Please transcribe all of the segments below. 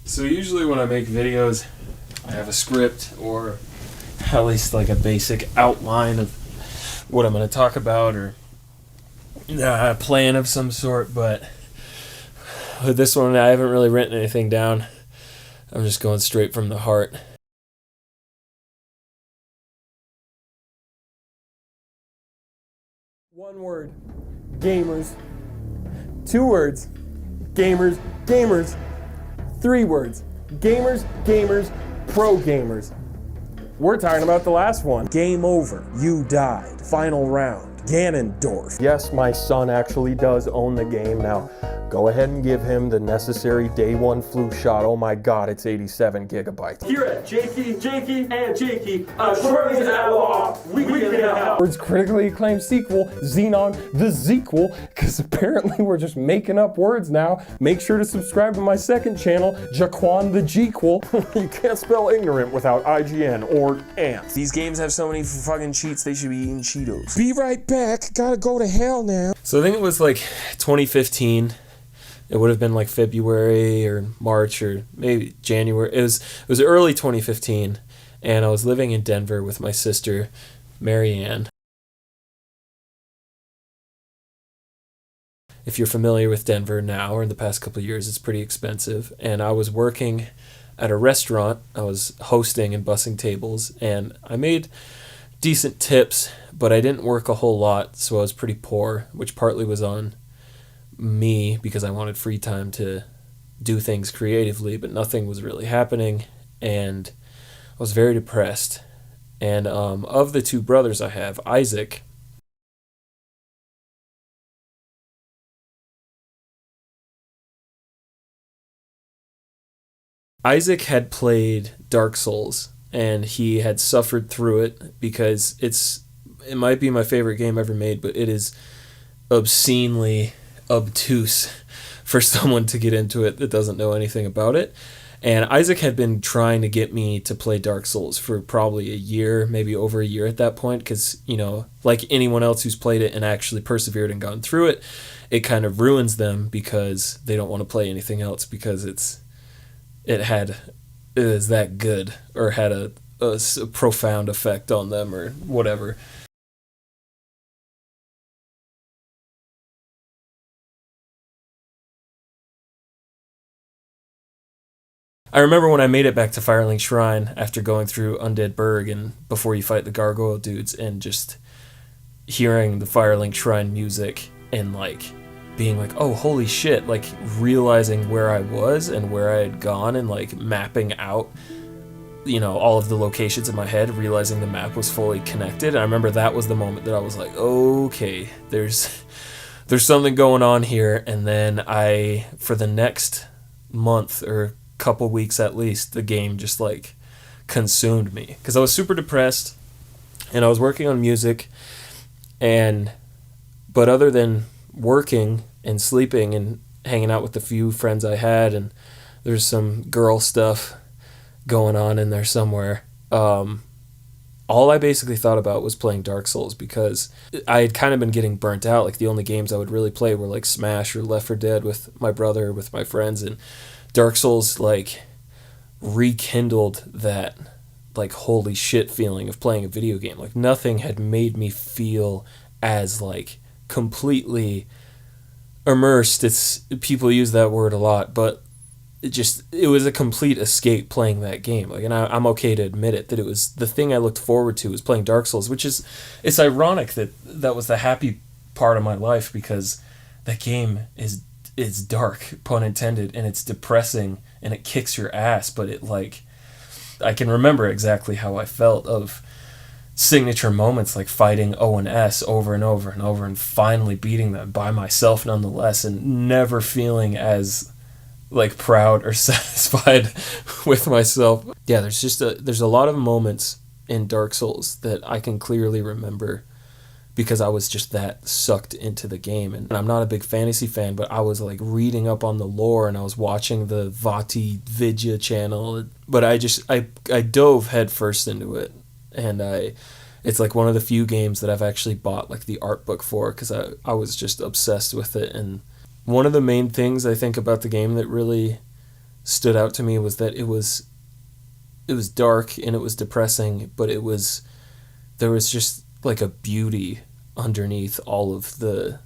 So usually when I make videos, I have a script or at least like a basic outline of what I'm going to talk about or a plan of some sort, but with this one I haven't really written anything down. I'm just going straight from the heart. One word, gamers. 2 words, gamers, gamers. 3 words, gamers, gamers, pro gamers. We're talking about the last one. Game over, you died, final round, Ganondorf. Yes, my son actually does own the game. Now, go ahead and give him the necessary day 1 flu shot. Oh my god, it's 87 gigabytes. Here at Jakey, Shredder's Outlaw, we can help. Words critically acclaimed sequel, Xenon the Zequel, because apparently we're just making up words now. Make sure to subscribe to my second channel, Jaquan the Jequel. You can't spell ignorant without IGN or ants. These games have so many fucking cheats, they should be eating Cheetos. Be right back, gotta go to hell now. So I think it was like 2015. It would have been like February or March or maybe January. It was early 2015, and I was living in Denver with my sister, Marianne. If you're familiar with Denver now or in the past couple of years, it's pretty expensive. And I was working at a restaurant. I was hosting and bussing tables, and I made decent tips, but I didn't work a whole lot, so I was pretty poor, which partly was on me because I wanted free time to do things creatively, but nothing was really happening, and I was very depressed. And of the 2 brothers I have, Isaac had played Dark Souls, and he had suffered through it because it might be my favorite game ever made, but it is obscenely obtuse for someone to get into it that doesn't know anything about it. And Isaac had been trying to get me to play Dark Souls for probably a year, maybe over a year at that point, because, you know, like anyone else who's played it and actually persevered and gone through it, it kind of ruins them because they don't want to play anything else because it is that good or had a profound effect on them or whatever. I remember when I made it back to Firelink Shrine after going through Undead Burg and before you fight the gargoyle dudes and just hearing the Firelink Shrine music and like being like, oh, holy shit, like realizing where I was and where I had gone and like mapping out, you know, all of the locations in my head, realizing the map was fully connected. And I remember that was the moment that I was like, okay, there's something going on here. And then for the next month or couple weeks at least, the game just like consumed me because I was super depressed and I was working on music, but other than working and sleeping and hanging out with the few friends I had, and there's some girl stuff going on in there somewhere, all I basically thought about was playing Dark Souls because I had kind of been getting burnt out. Like the only games I would really play were like Smash or Left 4 Dead with my brother, with my friends, and Dark Souls like rekindled that like holy shit feeling of playing a video game. Like nothing had made me feel as like completely immersed. People use that word a lot, but it was a complete escape playing that game. Like, and I'm okay to admit it, that it was the thing I looked forward to was playing Dark Souls, which it's ironic that was the happy part of my life because that game is dark, pun intended, and it's depressing and it kicks your ass, but it like I can remember exactly how I felt of signature moments like fighting O and S over and over and over and finally beating them by myself nonetheless, and never feeling as like proud or satisfied with myself. Yeah, there's a lot of moments in Dark Souls that I can clearly remember because I was just that sucked into the game. And I'm not a big fantasy fan, but I was like reading up on the lore and I was watching the Vati Vidya channel, but I dove headfirst into it. And it's like one of the few games that I've actually bought like the art book for because I was just obsessed with it. And one of the main things I think about the game that really stood out to me was that it was dark and it was depressing, but there was just like a beauty underneath all of the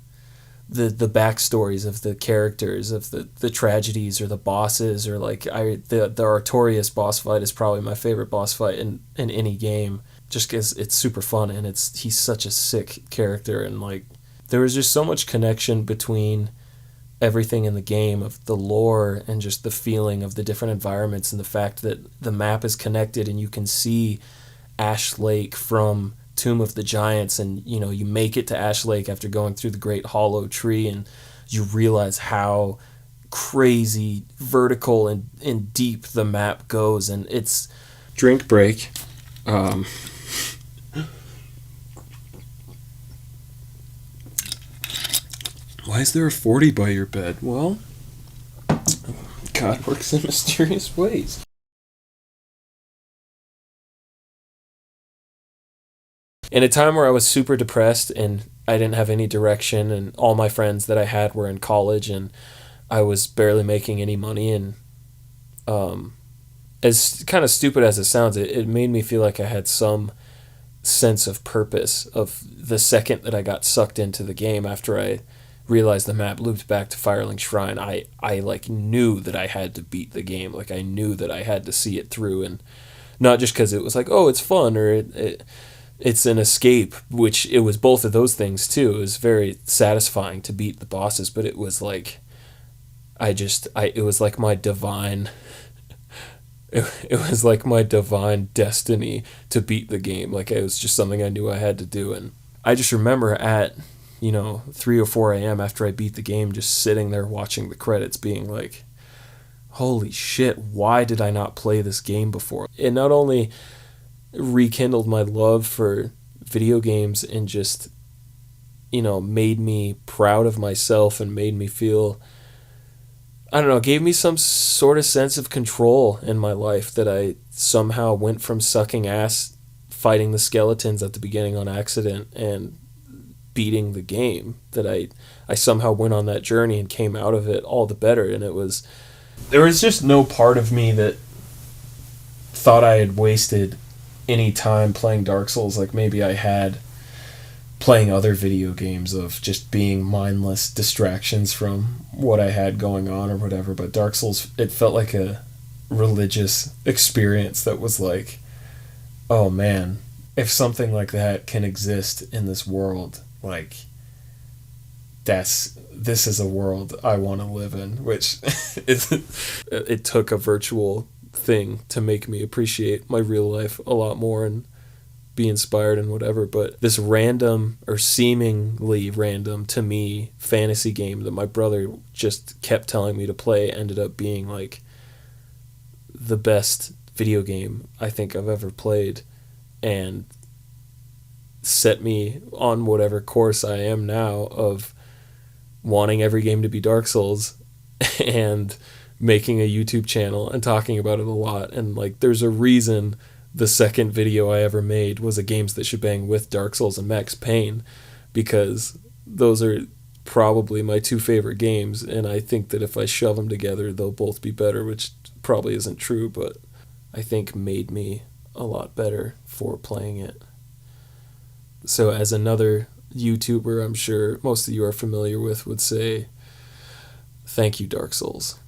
backstories of the characters, of the tragedies or the bosses, or like the Artorias boss fight is probably my favorite boss fight in any game, just because it's super fun and he's such a sick character, and like there was just so much connection between everything in the game, of the lore and just the feeling of the different environments, and the fact that the map is connected and you can see Ash Lake from Tomb of the Giants, and you make it to Ash Lake after going through the Great Hollow Tree, and you realize how crazy vertical and deep the map goes. And it's drink break. Why is there a 40 by your bed? Well, God works in mysterious ways. In a time where I was super depressed and I didn't have any direction, and all my friends that I had were in college, and I was barely making any money, and as kind of stupid as it sounds, it made me feel like I had some sense of purpose of the second that I got sucked into the game. After I realized the map looped back to Firelink Shrine, I like knew that I had to beat the game. Like I knew that I had to see it through, and not just because it was like, oh, it's fun, or it's an escape, which it was both of those things too. It was very satisfying to beat the bosses, but it was like it was like my divine it was like my divine destiny to beat the game. Like it was just something I knew I had to do. And I just remember at 3 or 4 a.m. after I beat the game, just sitting there watching the credits being like, holy shit, why did I not play this game before? It not only rekindled my love for video games and just made me proud of myself, and made me feel, I don't know, gave me some sort of sense of control in my life, that I somehow went from sucking ass fighting the skeletons at the beginning on accident and beating the game, that I somehow went on that journey and came out of it all the better. And there was just no part of me that thought I had wasted any time playing Dark Souls like maybe I had playing other video games, of just being mindless distractions from what I had going on or whatever. But Dark Souls, it felt like a religious experience that was like, oh man, if something like that can exist in this world, like this is a world I want to live in. Which it took a virtual thing to make me appreciate my real life a lot more and be inspired and whatever. But this random, or seemingly random to me, fantasy game that my brother just kept telling me to play ended up being like the best video game I think I've ever played, and set me on whatever course I am now of wanting every game to be Dark Souls and making a YouTube channel and talking about it a lot. And like there's a reason the second video I ever made was a Games That Shebang with Dark Souls and Max Payne, because those are probably my two favorite games, and I think that if I shove them together they'll both be better, which probably isn't true, but I think made me a lot better for playing it. So as another YouTuber I'm sure most of you are familiar with would say, thank you, Dark Souls.